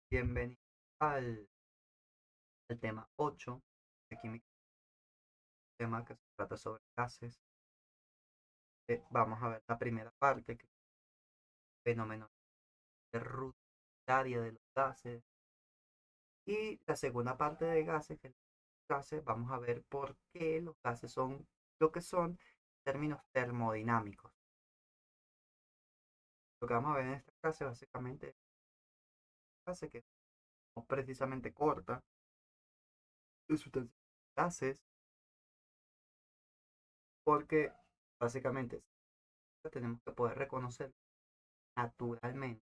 Bienvenido al tema 8 de química, tema que se trata sobre gases. Vamos a ver la primera parte, que es el fenómeno de rutinaria de los gases, y la segunda parte de gases, que es gases, vamos a ver por qué los gases son lo que son en términos termodinámicos. Lo que vamos a ver en esta clase básicamente es una clase que no precisamente corta de sustancias gases, porque básicamente tenemos que poder reconocer naturalmente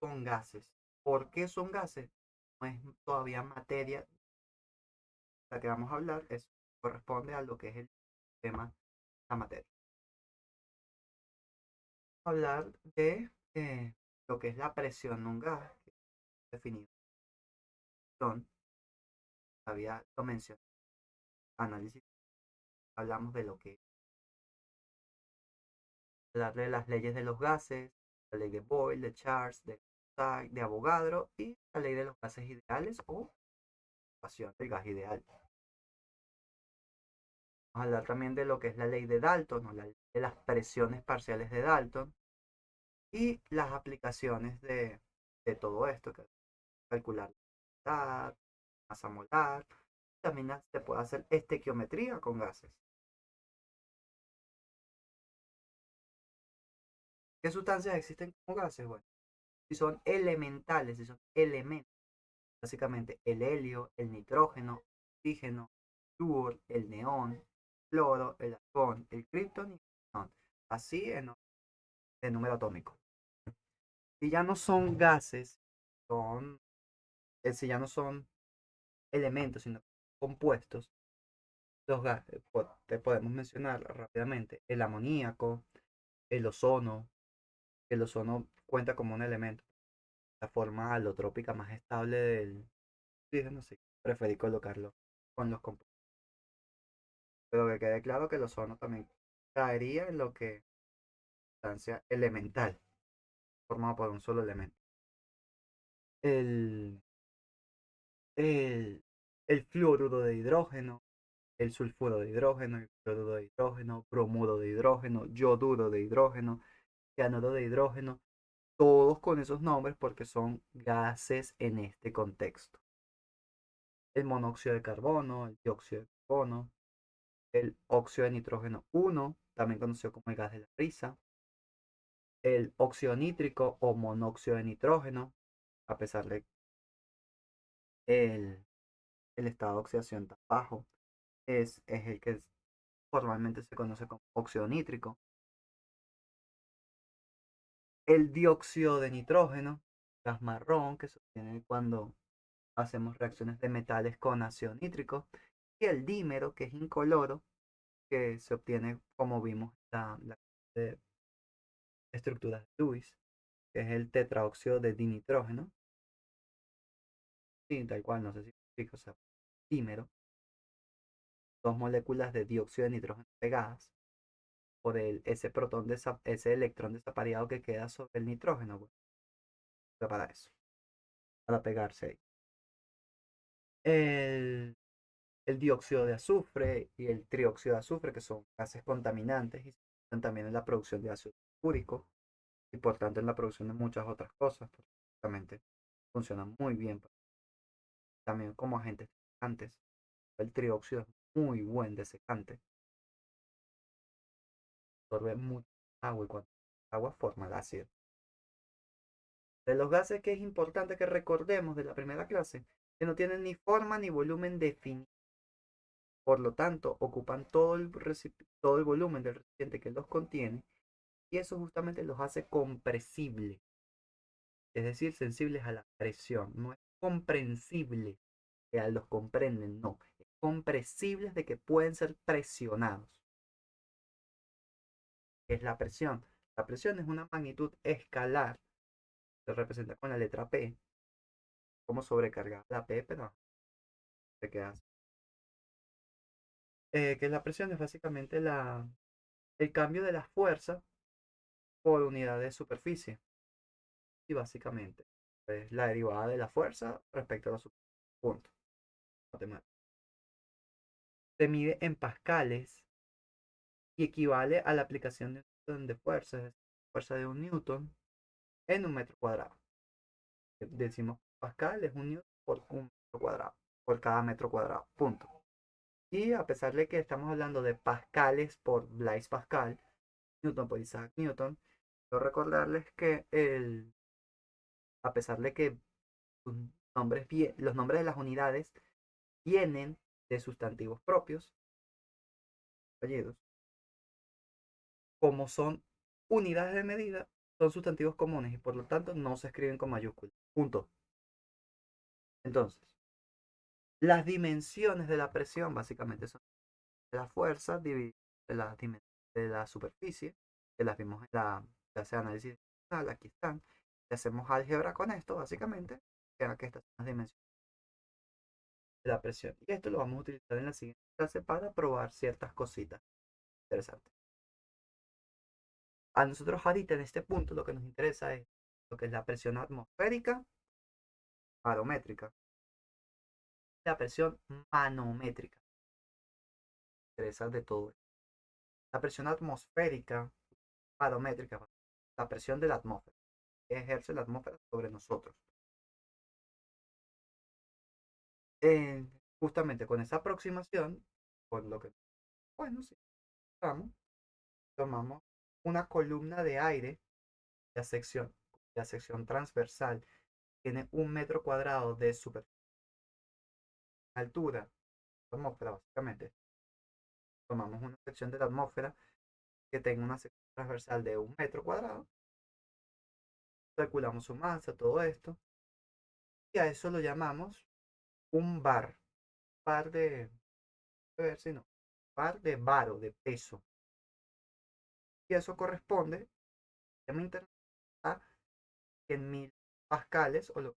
son gases. ¿Por qué son gases? No es todavía materia la que vamos a hablar, eso corresponde a lo que es el tema, la materia. Vamos a hablar de lo que es la presión de un gas, que es definido. Son, todavía lo mencioné, análisis, hablamos de lo que es hablar de las leyes de los gases, la ley de Boyle, de Charles, de Avogadro y la ley de los gases ideales o ecuación del gas ideal. Vamos a hablar también de lo que es la ley de Dalton, o la ley de las presiones parciales de Dalton, y las aplicaciones de todo esto, que es calcular la masa molar. También se puede hacer estequiometría con gases. ¿Qué sustancias existen como gases? Bueno, si son elementales, si son elementos, básicamente el helio, el nitrógeno, el oxígeno, el flúor, el neón, el cloro, el argón, el kripton y el xenón. Así en número atómico. Si ya no son gases, son, si ya no son elementos, sino compuestos, los gases, te podemos mencionar rápidamente el amoníaco, el ozono. El ozono cuenta como un elemento. La forma alotrópica más estable del oxígeno, sí, preferí colocarlo con los compuestos. Pero que quede claro que el ozono también caería en lo que es sustancia elemental, formada por un solo elemento. El, el, el fluoruro de hidrógeno, el sulfuro de hidrógeno, el cloruro de hidrógeno, bromuro de hidrógeno, yoduro de hidrógeno, cianuro de hidrógeno, todos con esos nombres porque son gases en este contexto. El monóxido de carbono, el dióxido de carbono, el óxido de nitrógeno 1, también conocido como el gas de la risa, el óxido nítrico o monóxido de nitrógeno, a pesar de el, el estado de oxidación tan bajo, es el que formalmente se conoce como óxido nítrico. El dióxido de nitrógeno, gas marrón, que se obtiene cuando hacemos reacciones de metales con ácido nítrico. Y el dímero, que es incoloro, que se obtiene como vimos la de estructuras de Lewis, que es el tetraóxido de dinitrógeno. Sí, tal cual, no sé si explico, o sea, dímero, dos moléculas de dióxido de nitrógeno pegadas por ese protón, ese electrón desapareado que queda sobre el nitrógeno, bueno, para eso, para pegarse ahí. El, el dióxido de azufre y el trióxido de azufre, que son gases contaminantes y se usan también en la producción de ácido sulfúrico y por tanto en la producción de muchas otras cosas, porque básicamente funcionan muy bien también como agentes secantes. El trióxido es muy buen desecante, absorbe mucha agua y cuando agua forma el ácido. De los gases que es importante que recordemos de la primera clase, que no tienen ni forma ni volumen definido. Por lo tanto, ocupan todo el volumen del recipiente que los contiene y eso justamente los hace compresibles, es decir, sensibles a la presión. No es comprensible que los comprenden, no. Es compresibles de que pueden ser presionados. ¿Qué es la presión? La presión es una magnitud escalar, se representa con la letra P, como sobrecargar la P, pero se queda así. Que la presión es básicamente el cambio de la fuerza por unidad de superficie. Y básicamente. Es la derivada de la fuerza respecto a la superficie. Punto. Matemática. Se mide en pascales y equivale a la aplicación de un newton de fuerza, es decir, fuerza de un newton en un metro cuadrado. Decimos pascal es un newton por un metro cuadrado, por cada metro cuadrado. Punto. Y a pesar de que estamos hablando de pascales por Blaise Pascal, Newton por Isaac Newton, quiero recordarles que a pesar de que los nombres de las unidades vienen de sustantivos propios, apellidos, como son unidades de medida, son sustantivos comunes y por lo tanto no se escriben con mayúsculas. Punto. Entonces, las dimensiones de la presión básicamente son la fuerza dividida de las dimensiones de la superficie, que las vimos en la clase de análisis dimensional, aquí están. Y hacemos álgebra con esto, básicamente, queda que estas son las dimensiones de la presión. Y esto lo vamos a utilizar en la siguiente clase para probar ciertas cositas interesantes. A nosotros ahorita en este punto lo que nos interesa es lo que es la presión atmosférica, barométrica, y la presión manométrica. Interesa de todo esto. La presión atmosférica, barométrica, la presión de la atmósfera, que ejerce la atmósfera sobre nosotros. Eh, Justamente con esa aproximación, por lo que, bueno, si tomamos una columna de aire, la sección, la sección transversal tiene 1 metro cuadrado de superficie, altura, atmósfera básicamente. Tomamos una sección de la atmósfera que tenga una sección transversal de 1 metro cuadrado, calculamos su masa, todo esto, y a eso lo llamamos un bar, bar de, a ver si no, bar de baro, de peso. Y eso corresponde a 100.000 pascales o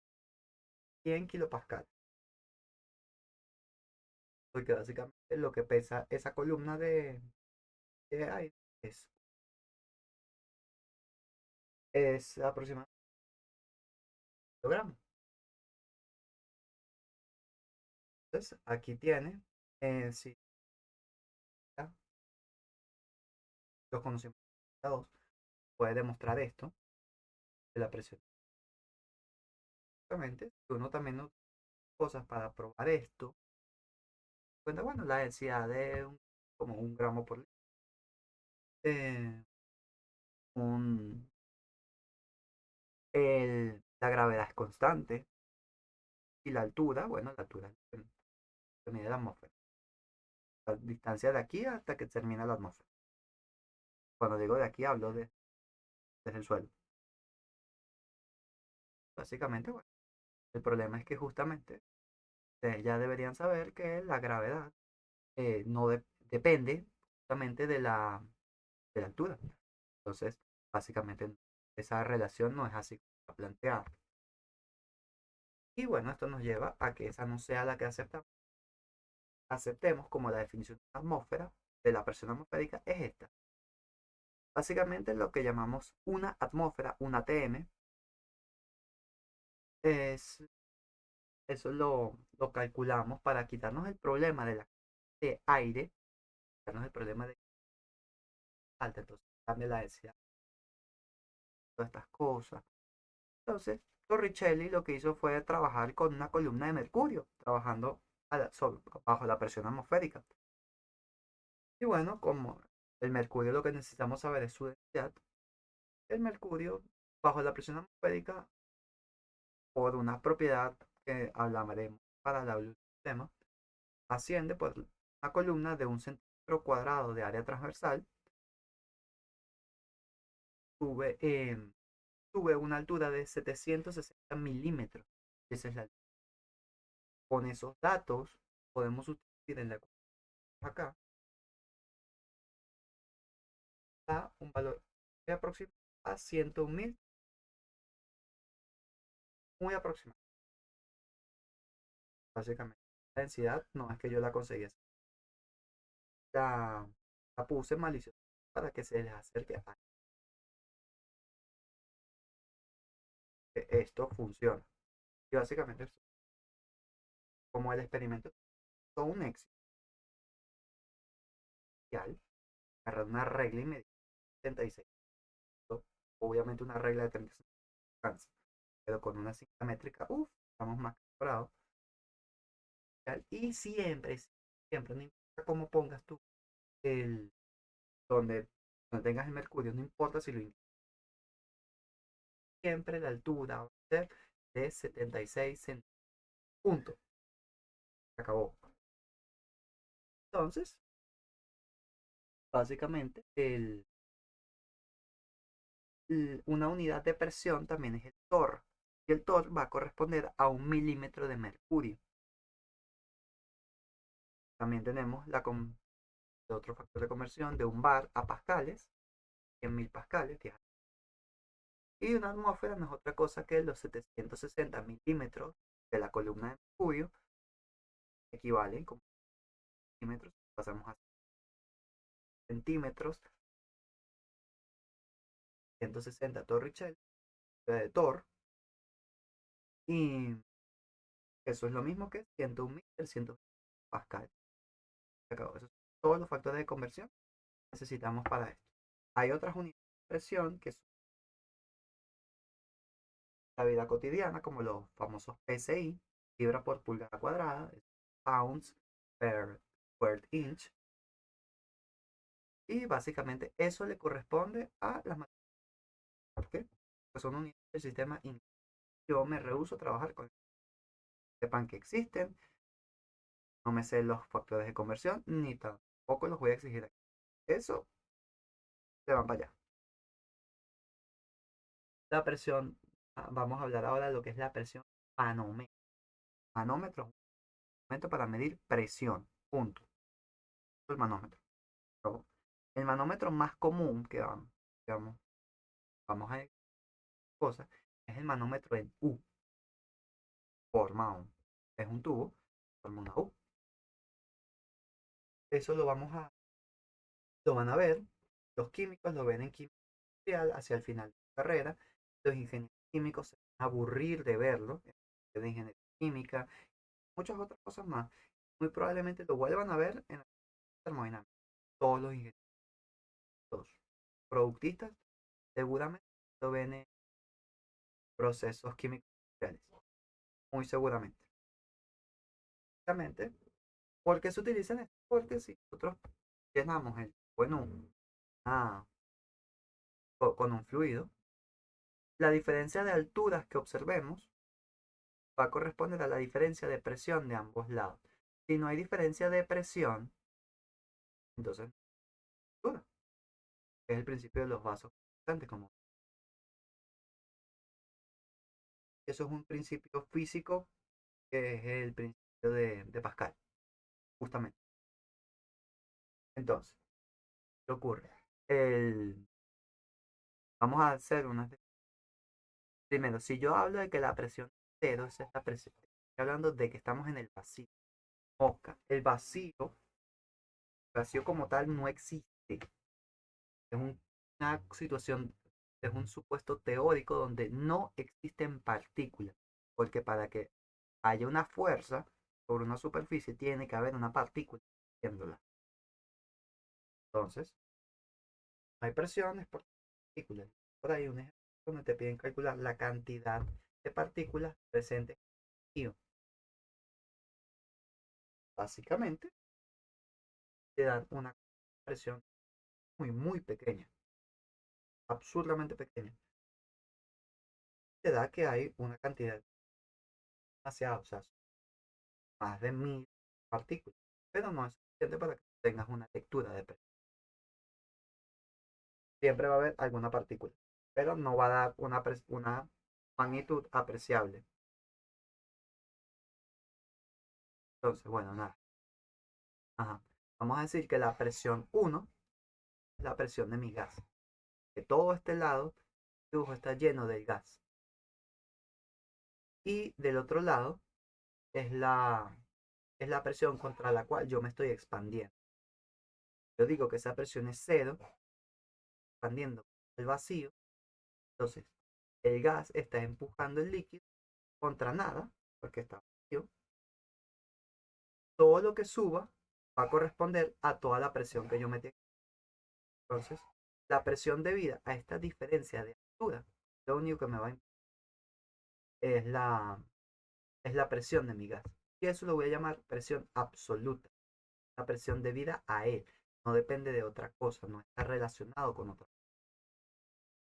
100 kilopascales. Porque básicamente lo que pesa esa columna de aire es aproximadamente un kilogramo. Entonces aquí tiene, si los conocimientos puede demostrar esto de la presión. Obviamente, uno también usa cosas para probar esto. Cuenta, bueno, la densidad de como 1 gramo por litro. Eh, un, la gravedad es constante y la altura, bueno, la altura se mide la atmósfera. La distancia de aquí hasta que termina la atmósfera. Cuando digo de aquí hablo desde el suelo. Básicamente, bueno, el problema es que justamente ustedes ya deberían saber que la gravedad no depende justamente de la altura. Entonces, básicamente esa relación no es así como planteada. Y bueno, esto nos lleva a que esa no sea la que aceptamos. Aceptemos como la definición de la atmósfera, de la presión atmosférica, es esta. Básicamente lo que llamamos una atmósfera, una ATM, es, eso lo calculamos para quitarnos el problema de aire, quitarnos el problema de alta, entonces cambia la densidad, todas estas cosas. Entonces, Torricelli lo que hizo fue trabajar con una columna de mercurio, trabajando bajo la presión atmosférica. Y bueno, como el mercurio lo que necesitamos saber es su densidad, el mercurio bajo la presión atmosférica, por una propiedad que hablaremos para la del tema, asciende por una columna de 1 centímetro cuadrado de área transversal, sube, sube una altura de 760 milímetros. Esa es la altura. Con esos datos podemos utilizar en la acá a un valor aproximado a 101.000, muy aproximado. Básicamente, la densidad no es que yo la conseguí, la, la puse maliciosa para que se les acerque a esto funciona. Y básicamente, como el experimento fue un éxito, agarrar una regla y medir 76. Obviamente una regla de 36 alcanza, pero con una cinta métrica, uff, estamos más preparados. Y siempre, siempre, no importa cómo pongas tú el, donde, donde tengas el mercurio, no importa si lo incluyes, siempre la altura va a ser de 76 centímetros. Punto. Se acabó. Entonces, básicamente, una unidad de presión también es el torr. Y el torr va a corresponder a 1 milímetro de mercurio. También tenemos de otro factor de conversión de un bar a pascales, 100.000 pascales. Y una atmósfera no es otra cosa que los 760 milímetros de la columna de mercurio, equivalen como milímetros, pasamos a centímetros, 160 Torricelli, de Tor, y eso es lo mismo que 101.300 pascal. Esos son todos los factores de conversión que necesitamos para esto. Hay otras unidades de presión que son la vida cotidiana, como los famosos PSI, libra por pulgada cuadrada, pounds per square inch, y básicamente eso le corresponde a las matemáticas. ¿Por qué? Pues son unidades del sistema. Yo me rehúso a trabajar con ellos. Sepan que existen, no me sé los factores de conversión, ni tampoco los voy a exigir aquí. Eso se van para allá. La presión, vamos a hablar ahora de lo que es la presión manómetro. Manómetro es un instrumento para medir presión. Punto. El manómetro. El manómetro más común que vamos a ver cosas es el manómetro en U. Es un tubo, forma una U. Eso lo van a ver. Los químicos lo ven en química industrial hacia el final de la carrera. Los ingenieros químicos se van a aburrir de verlo, de ingeniería química, muchas otras cosas más. Muy probablemente lo vuelvan a ver en la termodinámica. Todos los ingenieros, los productistas, seguramente lo ven en procesos químicos industriales. Muy seguramente. Exactamente. ¿Por qué se utilizan esto? Porque si nosotros llenamos el bueno con un fluido, la diferencia de alturas que observemos va a corresponder a la diferencia de presión de ambos lados. Si no hay diferencia de presión, entonces altura. Es el principio de los vasos constantes. Eso es un principio físico que es el principio de Pascal, justamente. Entonces, ¿qué ocurre? El, vamos a hacer unas. Primero, si yo hablo de que la presión cero es esta presión, estoy hablando de que estamos en el vacío. Mosca. El vacío como tal no existe. Es una situación, es un supuesto teórico donde no existen partículas. Porque para que haya una fuerza sobre una superficie tiene que haber una partícula haciéndola. Entonces, hay presiones por partículas. Por ahí un ejemplo donde te piden calcular la cantidad de partículas presentes en el vacío. Básicamente, te dan una presión muy, muy pequeña, absurdamente pequeña. Te da que hay una cantidad demasiada, o sea, más de 1.000 partículas, pero no es suficiente para que tengas una lectura de presión. Siempre va a haber alguna partícula, pero no va a dar una magnitud apreciable. Entonces, bueno, nada. Ajá. Vamos a decir que la presión 1 es la presión de mi gas. Que todo este lado, el dibujo está lleno de gas. Y del otro lado es la presión contra la cual yo me estoy expandiendo. Yo digo que esa presión es cero, expandiendo el vacío. Entonces, el gas está empujando el líquido contra nada, porque está vacío. Todo lo que suba va a corresponder a toda la presión que yo metí aquí. Entonces, la presión debida a esta diferencia de altura, lo único que me va a es es la presión de mi gas. Y eso lo voy a llamar presión absoluta, la presión debida a él. No depende de otra cosa, no está relacionado con otra cosa.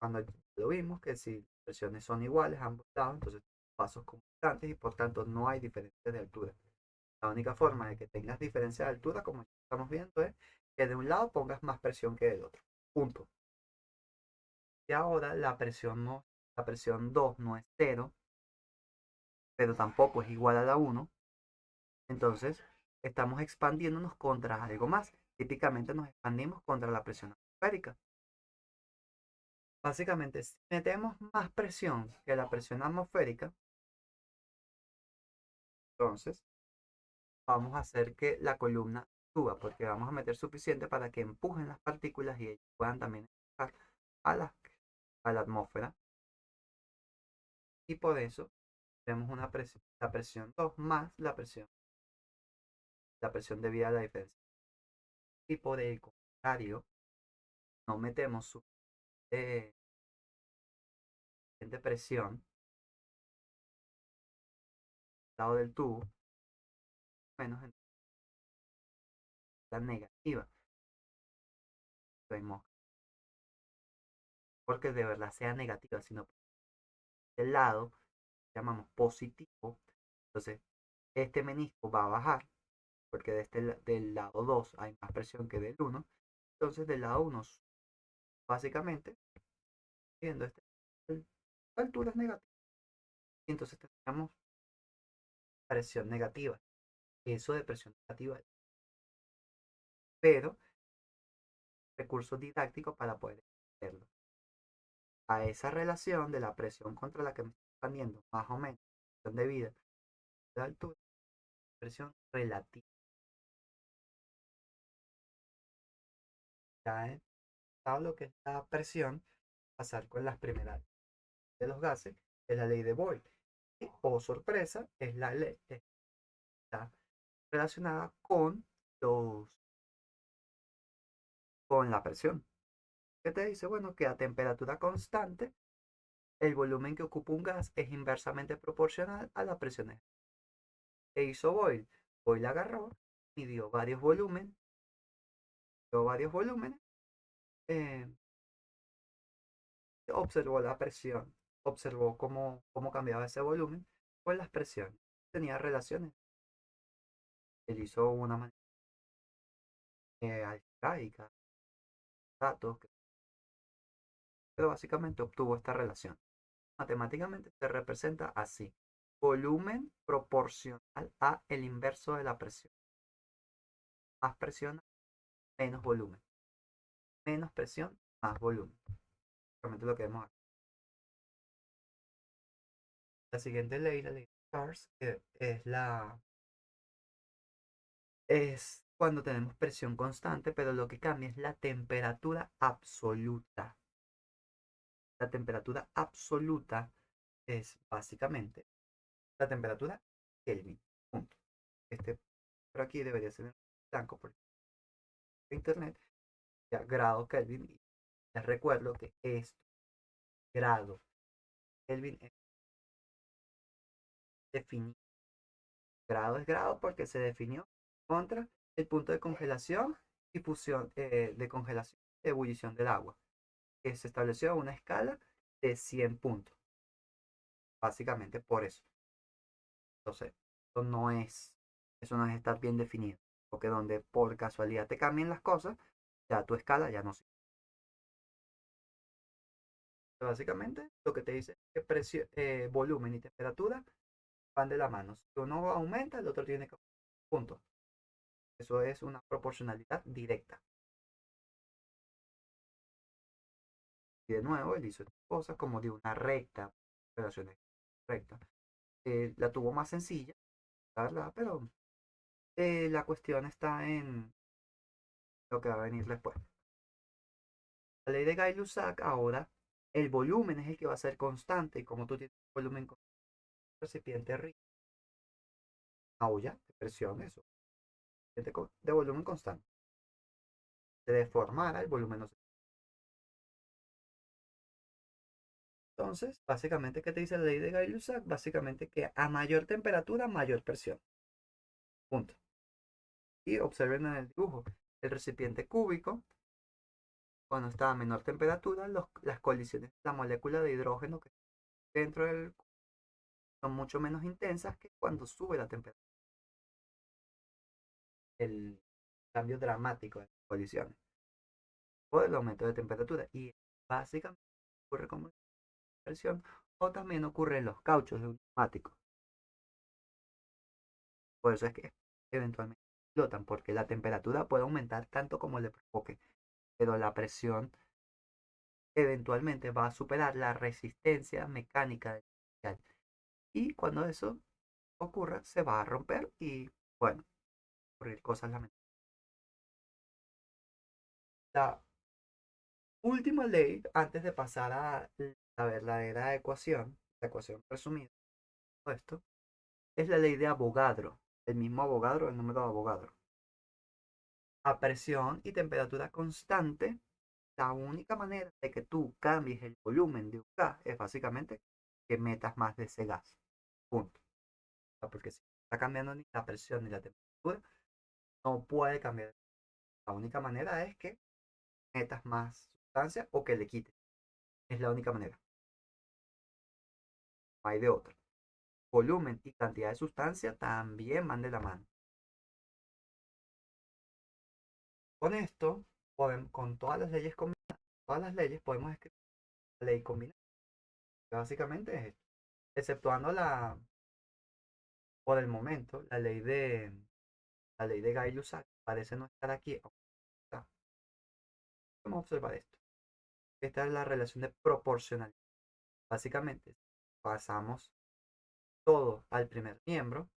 Cuando lo vimos que si las presiones son iguales a ambos lados, entonces pasos constantes y por tanto no hay diferencia de altura. La única forma de que tengas diferencia de altura, como estamos viendo, es que de un lado pongas más presión que del otro. Punto. Y ahora la presión 2 no es cero, pero tampoco es igual a la uno. Entonces, estamos expandiéndonos contra algo más. Típicamente nos expandimos contra la presión atmosférica. Básicamente, si metemos más presión que la presión atmosférica, entonces vamos a hacer que la columna suba, porque vamos a meter suficiente para que empujen las partículas y ellas puedan también empujar a a la atmósfera. Y por eso tenemos la presión 2 más la presión debida a la diferencia. Y por el contrario, no metemos suficiente presión al lado del tubo, menos en la negativa. Vemos porque de verdad sea negativa, sino del lado llamamos positivo. Entonces, este menisco va a bajar, porque del lado 2 hay más presión que del uno. Entonces, del lado 1, básicamente, viendo alturas negativas. Y entonces tenemos presión negativa. Eso de presión negativa, pero recurso didáctico para poder entenderlo. A esa relación de la presión contra la que me estoy expandiendo, más o menos, presión debida de altura, presión relativa. Ya he dado lo que es la presión, pasar con las primeras de los gases, es la ley de Boyle. Y, oh sorpresa, es la ley está relacionada con la presión. ¿Qué te dice? Bueno, que a temperatura constante, el volumen que ocupa un gas es inversamente proporcional a la presión. ¿Qué hizo Boyle? Boyle agarró, midió varios volúmenes, eh, observó la presión, observó cómo cambiaba ese volumen con las presiones. Tenía relaciones. Él hizo una manera algebraica, datos, pero básicamente obtuvo esta relación. Matemáticamente se representa así: volumen proporcional a el inverso de la presión. Más presión, menos volumen. Menos presión, más volumen. Básicamente lo que vemos aquí. La siguiente ley, la ley de Charles, que es cuando tenemos presión constante, pero lo que cambia es la temperatura absoluta. La temperatura absoluta es básicamente la temperatura Kelvin. Punto. Por aquí debería ser en blanco por internet. Ya, grado Kelvin. Y les recuerdo que esto, grado Kelvin, es definido. Grado es grado porque se definió contra el punto de congelación y fusión de congelación y ebullición del agua, que se estableció a una escala de 100 puntos. Básicamente por eso. Entonces, eso no es estar bien definido. Porque donde por casualidad te cambien las cosas, ya tu escala ya no sirve. Básicamente, lo que te dice es que volumen y temperatura van de la mano. Si uno aumenta, el otro tiene que aumentar. Punto. Eso es una proporcionalidad directa. Y de nuevo, él hizo cosas como de una recta, relaciones rectas. La tuvo más sencilla, la verdad, pero la cuestión está en lo que va a venir después. La ley de Gay-Lussac ahora el volumen es el que va a ser constante y como tú tienes un volumen constante, el recipiente rígido, olla de presión, eso, de volumen constante, se deformara el volumen no se. Entonces, básicamente, ¿qué te dice la ley de Gay-Lussac? Básicamente que a mayor temperatura, mayor presión. Punto. Y observen en el dibujo, el recipiente cúbico, cuando está a menor temperatura, las colisiones de la molécula de hidrógeno que está dentro del son mucho menos intensas que cuando sube la temperatura. El cambio dramático de las colisiones o el aumento de temperatura. Y básicamente ocurre como presión o también ocurre en los cauchos de un neumático. Por eso es que eventualmente explotan, porque la temperatura puede aumentar tanto como le provoque, pero la presión eventualmente va a superar la resistencia mecánica del material. Y cuando eso ocurra, se va a romper y, bueno, ocurrir cosas lamentables. La última ley, antes de pasar a la verdadera ecuación, la ecuación resumida, esto, es la ley de Avogadro. El mismo Avogadro, el número de Avogadro. A presión y temperatura constante, la única manera de que tú cambies el volumen de un gas es básicamente que metas más de ese gas. Punto. Porque si no está cambiando ni la presión ni la temperatura, no puede cambiar. La única manera es que metas más sustancia o que le quites. Es la única manera. No hay de otra. Volumen y cantidad de sustancia también van de la mano. Con esto, con todas las leyes combinadas, todas las leyes podemos escribir la ley combinada. Básicamente es esto. Exceptuando por el momento, la ley de Gay-Lussac parece no estar aquí. Vamos a observar esto. Esta es la relación de proporcionalidad. Básicamente, pasamos todo al primer miembro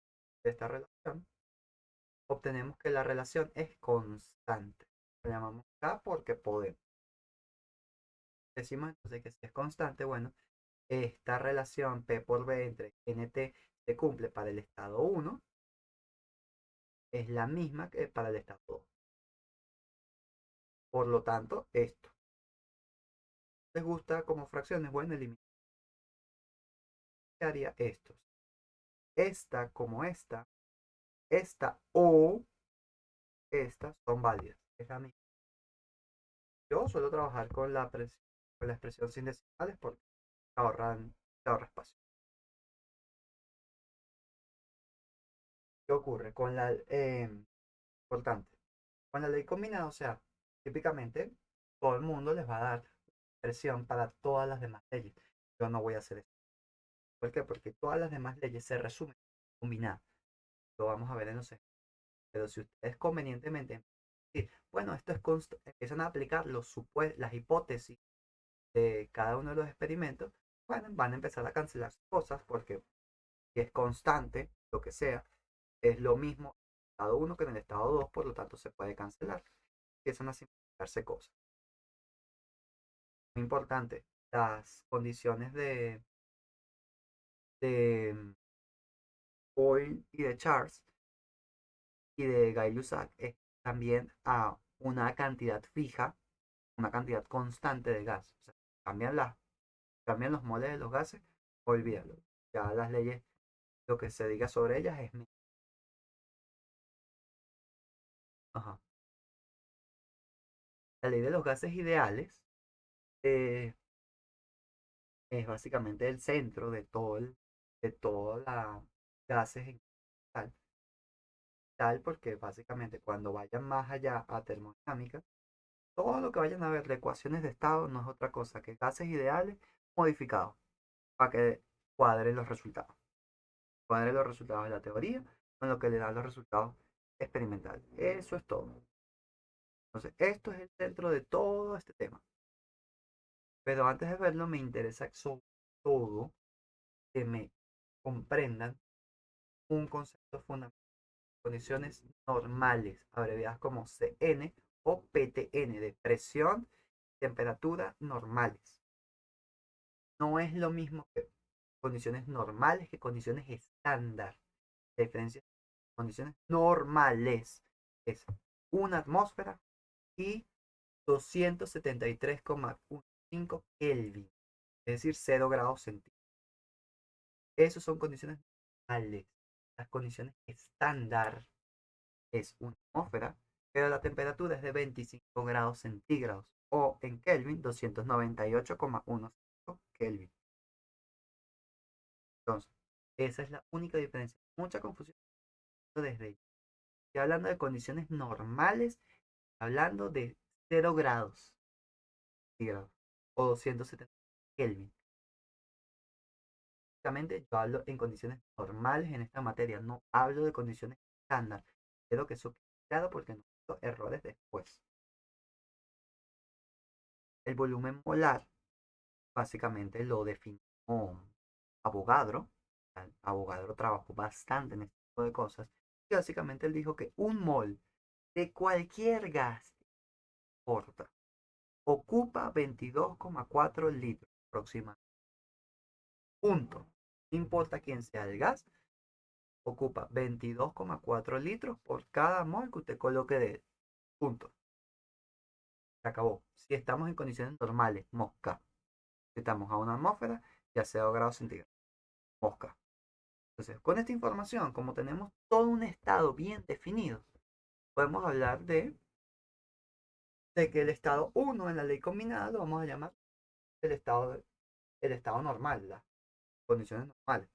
de esta relación, obtenemos que la relación es constante. Lo llamamos K porque podemos. Decimos entonces que si es constante, bueno, esta relación P por B entre NT se cumple para el estado 1, es la misma que para el estado 2. Por lo tanto, esto. ¿Les gusta como fracciones? Bueno, eliminar. ¿Qué haría esto? Esta como esta o estas son válidas. Es la misma. Yo suelo trabajar con la expresión sin decimales porque se ahorra espacio. ¿Qué ocurre? Importante, con la ley combinada, o sea, típicamente todo el mundo les va a dar presión para todas las demás leyes. Yo no voy a hacer eso. ¿Por qué? Porque todas las demás leyes se resumen combinadas. Lo vamos a ver en los ejemplos. Pero si ustedes convenientemente, bueno, esto es empiezan a aplicar las hipótesis de cada uno de los experimentos, bueno, van a empezar a cancelar cosas porque si es constante, lo que sea, es lo mismo en el estado 1 que en el estado 2, por lo tanto se puede cancelar. Empiezan a simplificarse cosas. Muy importante, las condiciones de Boyle y de Charles y de Gay-Lussac es también a una cantidad fija, una cantidad constante de gas. O sea, cambian, cambian los moles de los gases, olvídalo. Ya las leyes, lo que se diga sobre ellas es. Ajá. La ley de los gases ideales eh, es básicamente el centro de todas las gases en tal, tal, porque básicamente cuando vayan más allá a termodinámica, todo lo que vayan a ver de ecuaciones de estado no es otra cosa que gases ideales modificados para que cuadren los resultados. Cuadren los resultados de la teoría con lo que le dan los resultados experimentales. Eso es todo. Entonces, esto es el centro de todo este tema. Pero antes de verlo, me interesa sobre todo que me comprendan un concepto fundamental. Condiciones normales, abreviadas como CN o PTN, de presión, temperatura normales. no es lo mismo que condiciones normales que condiciones estándar. La diferencia es condiciones normales es una atmósfera y 273,15 Kelvin, es decir, 0 grados centígrados. Esas son condiciones normales. Las condiciones estándar es una atmósfera, pero la temperatura es de 25 grados centígrados o en Kelvin 298,15 Kelvin. Entonces, esa es la única diferencia. Mucha confusión desde ella. Estoy hablando de condiciones normales, hablando de 0 grados centígrados o 270 Kelvin. Básicamente, yo hablo en condiciones normales en esta materia, no hablo de condiciones estándar. Quiero que eso quede claro porque no quiero errores después. El volumen molar básicamente lo definió Avogadro. Avogadro trabajó bastante en este tipo de cosas. Y básicamente él dijo que un mol de cualquier gas corta ocupa 22,4 litros aproximadamente. Punto. No importa quién sea el gas, ocupa 22,4 litros por cada mol que usted coloque de él. Punto. Se acabó. Si estamos en condiciones normales, mosca. Si estamos a una atmósfera, ya sea 2 grados centígrados, mosca. Entonces, con esta información, como tenemos todo un estado bien definido, podemos hablar de que el estado 1 en la ley combinada lo vamos a llamar el estado normal, las condiciones normales.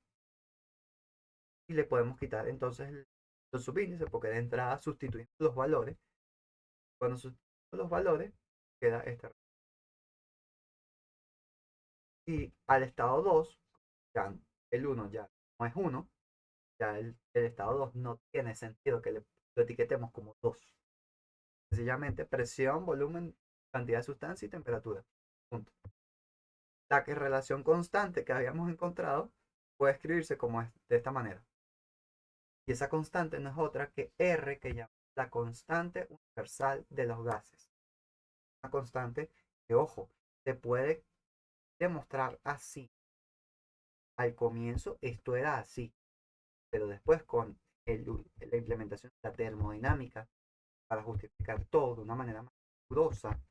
Y le podemos quitar entonces los subíndices porque de entrada sustituimos los valores. Cuando sustituimos los valores, queda este. Y al estado 2 ya el 1 ya no es 1, ya el estado 2 no tiene sentido que lo etiquetemos como 2. Sencillamente presión, volumen, cantidad de sustancia y temperatura. Punto. La que relación constante que habíamos encontrado puede escribirse como de esta manera. Y esa constante no es otra que R, que llama la constante universal de los gases. Una constante que, ojo, se puede demostrar así. Al comienzo esto era así, pero después con la implementación de la termodinámica para justificar todo de una manera más rigurosa,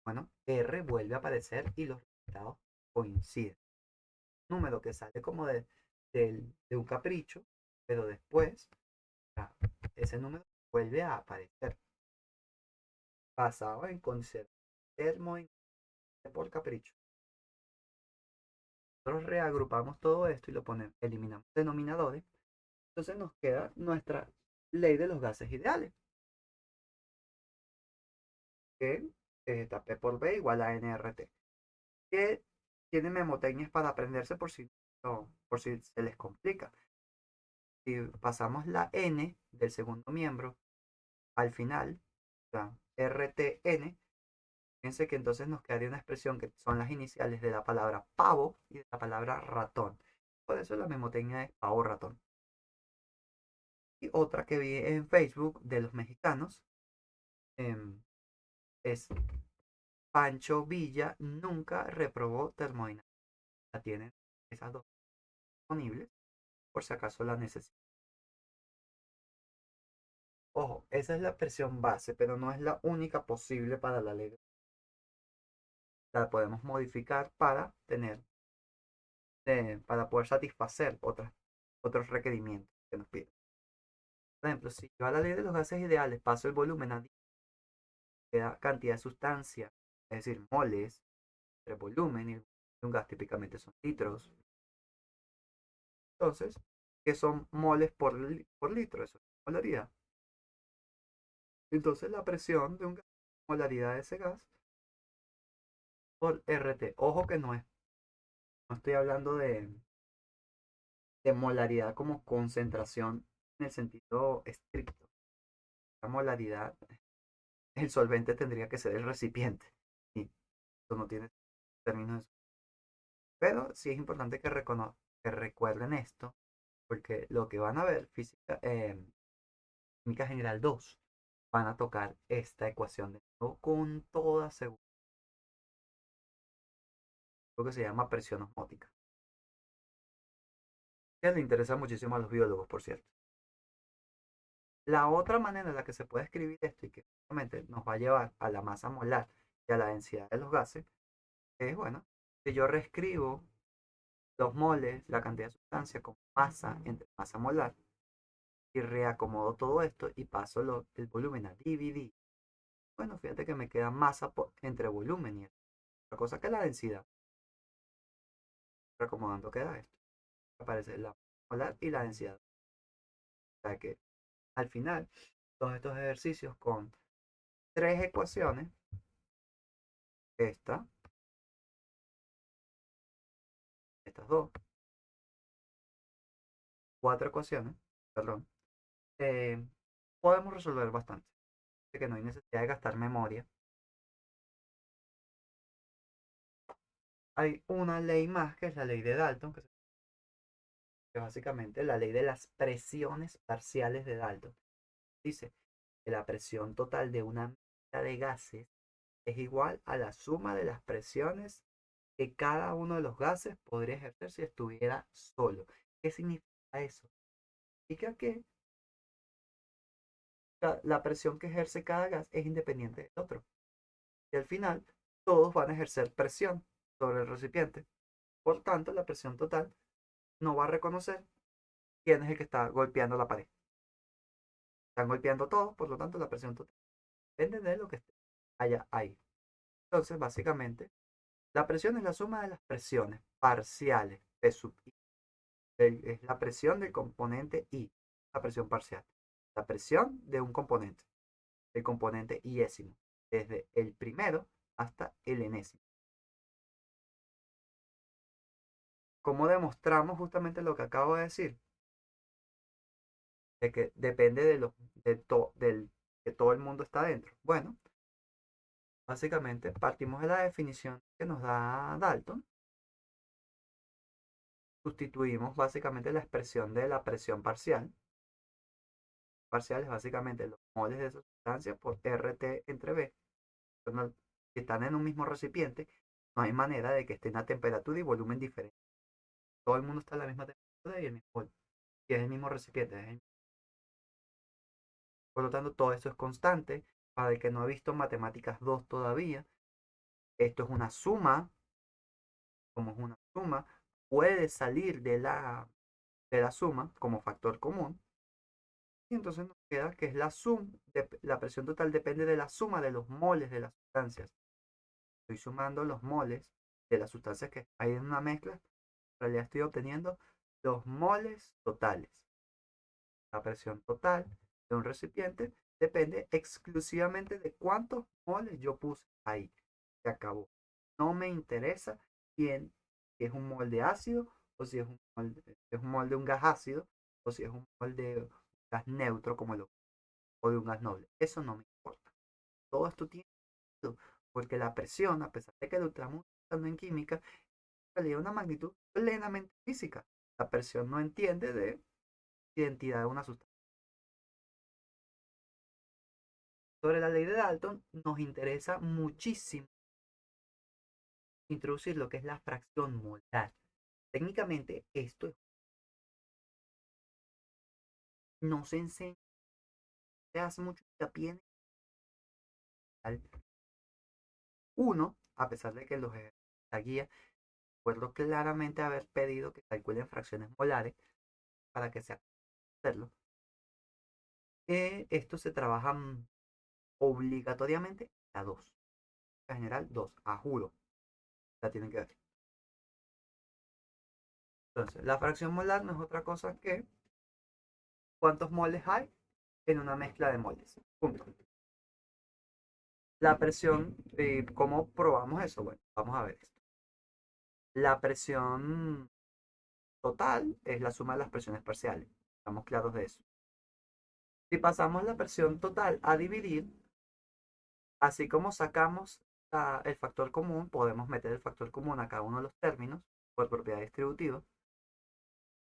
bueno, R vuelve a aparecer y los resultados coinciden. Un número que sale como de un capricho, pero después ese número vuelve a aparecer basado en considerar termodinámica por capricho. Nosotros reagrupamos todo esto y lo ponemos, eliminamos denominadores. Entonces nos queda nuestra ley de los gases ideales, que es P por B igual a nRT, que tiene memotecnias para aprenderse por si se les complica. Si pasamos la N del segundo miembro al final, o sea, RTN, fíjense que entonces nos quedaría una expresión que son las iniciales de la palabra pavo y de la palabra ratón. Por eso la memotecnia es pavo ratón. Y otra que vi en Facebook de los mexicanos em, es Pancho Villa nunca reprobó termodinámica. La tienen esas dos disponibles por si acaso la necesitan. Ojo, esa es la versión base, pero no es la única posible para la ley. La podemos modificar para para poder satisfacer otros requerimientos que nos piden. Por ejemplo, si yo a la ley de los gases ideales paso el volumen a queda cantidad de sustancia, es decir, moles, entre volumen y un gas típicamente son litros. Entonces, ¿qué son moles por litro? Eso es molaridad. Entonces, la presión de un gas, molaridad de ese gas por RT. Ojo que no estoy hablando de molaridad como concentración en el sentido estricto. La molaridad, el solvente tendría que ser el recipiente. Y eso no tiene términos. Pero sí es importante que recuerden esto, porque lo que van a ver, química general 2 van a tocar esta ecuación de nuevo con toda seguridad. lo que se llama presión osmótica, que le interesa muchísimo a los biólogos, por cierto. La otra manera en la que se puede escribir esto y que justamente nos va a llevar a la masa molar y a la densidad de los gases es, bueno, que yo reescribo los moles, la cantidad de sustancia con masa entre masa molar y reacomodo todo esto y paso el volumen a dividir. Bueno, fíjate que me queda masa entre volumen y otra cosa que la densidad. Reacomodando queda esto. Aparece la molar y la densidad. O sea que al final, todos estos ejercicios con tres ecuaciones, esta, estas dos, cuatro ecuaciones, perdón, eh, podemos resolver bastante. Así que no hay necesidad de gastar memoria. Hay una ley más que es la ley de Dalton, que es básicamente la ley de las presiones parciales de Dalton. Dice que la presión total de una mezcla de gases es igual a la suma de las presiones que cada uno de los gases podría ejercer si estuviera solo. ¿Qué significa eso? Significa que la presión que ejerce cada gas es independiente del otro. Y al final, todos van a ejercer presión sobre el recipiente. Por tanto, la presión total no va a reconocer quién es el que está golpeando la pared. Están golpeando todos, por lo tanto, la presión total depende de lo que haya ahí. Entonces, básicamente, la presión es la suma de las presiones parciales de sub I. Es la presión del componente I, la presión parcial. La presión de un componente, el componente iésimo, desde el primero hasta el enésimo. ¿Cómo demostramos justamente lo que acabo de decir? De que depende del que todo el mundo está dentro. Bueno, básicamente partimos de la definición que nos da Dalton. Sustituimos básicamente la expresión de la presión parcial. Parcial es básicamente los moles de esa sustancia por RT entre B. Si están en un mismo recipiente, no hay manera de que estén a temperatura y volumen diferentes. Todo el mundo está a la misma temperatura y el mismo volumen. Y es el mismo recipiente. Por lo tanto, todo esto es constante. Para el que no ha visto matemáticas 2 todavía, esto es una suma. Como es una suma, puede salir de la suma como factor común. Y entonces nos queda que es la suma, la presión total depende de la suma de los moles de las sustancias. Estoy sumando los moles de las sustancias que hay en una mezcla. En realidad estoy obteniendo los moles totales. La presión total de un recipiente depende exclusivamente de cuántos moles yo puse ahí. Se acabó. No me interesa quién, si es un mol de ácido o si es un mol de un gas ácido o si es un mol de un gas neutro como o de un gas noble. Eso no me importa. Todo esto tiene sentido porque la presión, a pesar de que el ultramundo está en química, en realidad es una magnitud plenamente física. La presión no entiende de identidad de una sustancia. Sobre la ley de Dalton, nos interesa muchísimo introducir lo que es la fracción molar. Técnicamente, esto no se enseña, se hace mucho hincapié en el uno, a pesar de que la guía, recuerdo claramente haber pedido que calculen fracciones molares para que se hacerlo. Esto se trabaja obligatoriamente a 2. En general, 2, a juro. La tienen que ver. Entonces, la fracción molar no es otra cosa que cuántos moles hay en una mezcla de moles. Punto. La presión, ¿cómo probamos eso? Bueno, vamos a ver esto. La presión total es la suma de las presiones parciales. Estamos claros de eso. Si pasamos la presión total a dividir, así como sacamos el factor común, podemos meter el factor común a cada uno de los términos por propiedad distributiva.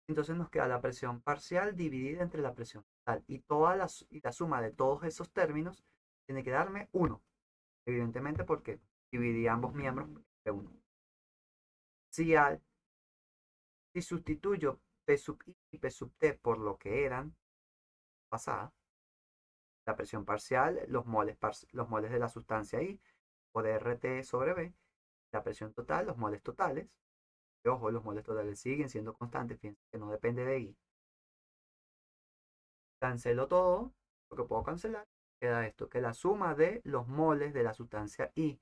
Entonces nos queda la presión parcial dividida entre la presión total. Y la suma de todos esos términos tiene que darme 1. Evidentemente porque dividí ambos miembros de 1. Si sustituyo P sub I y P sub T por lo que eran pasada, la presión parcial, los moles de la sustancia I por RT sobre B, la presión total, los moles totales, y ojo, los moles totales siguen siendo constantes, fíjense que no depende de I. Cancelo todo, lo que puedo cancelar, queda esto, que la suma de los moles de la sustancia I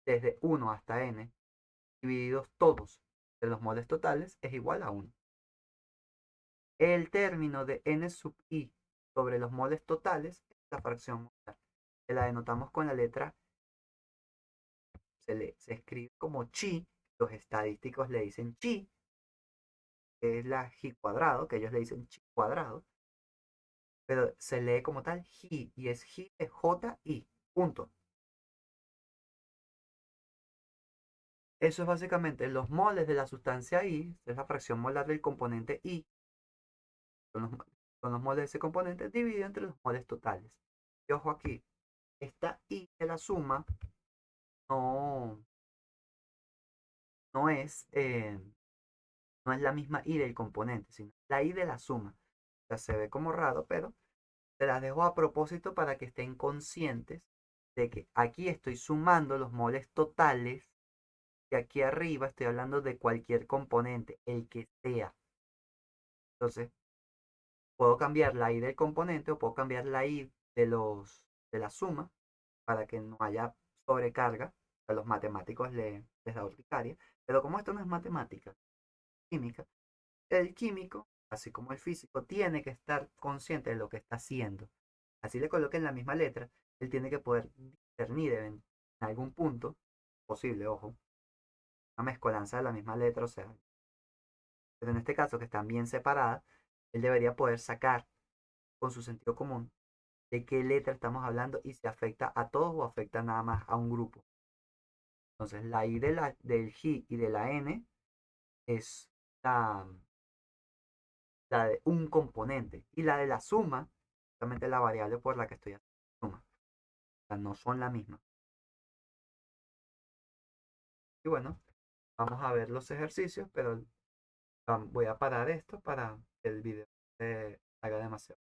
desde 1 hasta N, divididos todos de los moles totales, es igual a 1. El término de N sub I sobre los moles totales es la fracción molar, que la denotamos con la letra, se escribe como chi, los estadísticos le dicen chi, que es la G cuadrado, que ellos le dicen chi cuadrado, pero se lee como tal G, y es G de JI, punto. Eso es básicamente los moles de la sustancia I, es la fracción molar del componente I, son los moles de ese componente dividido entre los moles totales. Y ojo aquí, esta I de la suma no, no es, no es la misma I del componente, sino la I de la suma. O sea, se ve como raro, pero te las dejo a propósito para que estén conscientes de que aquí estoy sumando los moles totales y aquí arriba estoy hablando de cualquier componente, el que sea. Entonces, puedo cambiar la I del componente o puedo cambiar la I de la suma para que no haya sobrecarga. A los matemáticos les da urticaria. Pero como esto no es matemática, química, el químico, así como el físico, tiene que estar consciente de lo que está haciendo. Así le coloquen la misma letra, él tiene que poder discernir en algún punto, posible, ojo, una mezcolanza de la misma letra, o sea, pero en este caso que están bien separadas, él debería poder sacar con su sentido común de qué letra estamos hablando y si afecta a todos o afecta nada más a un grupo. Entonces, la I del G y de la N es la, la de un componente y la de la suma, justamente la variable por la que estoy haciendo la suma. O sea, no son la misma. Y bueno, vamos a ver los ejercicios, pero voy a parar esto para que el video haga demasiado.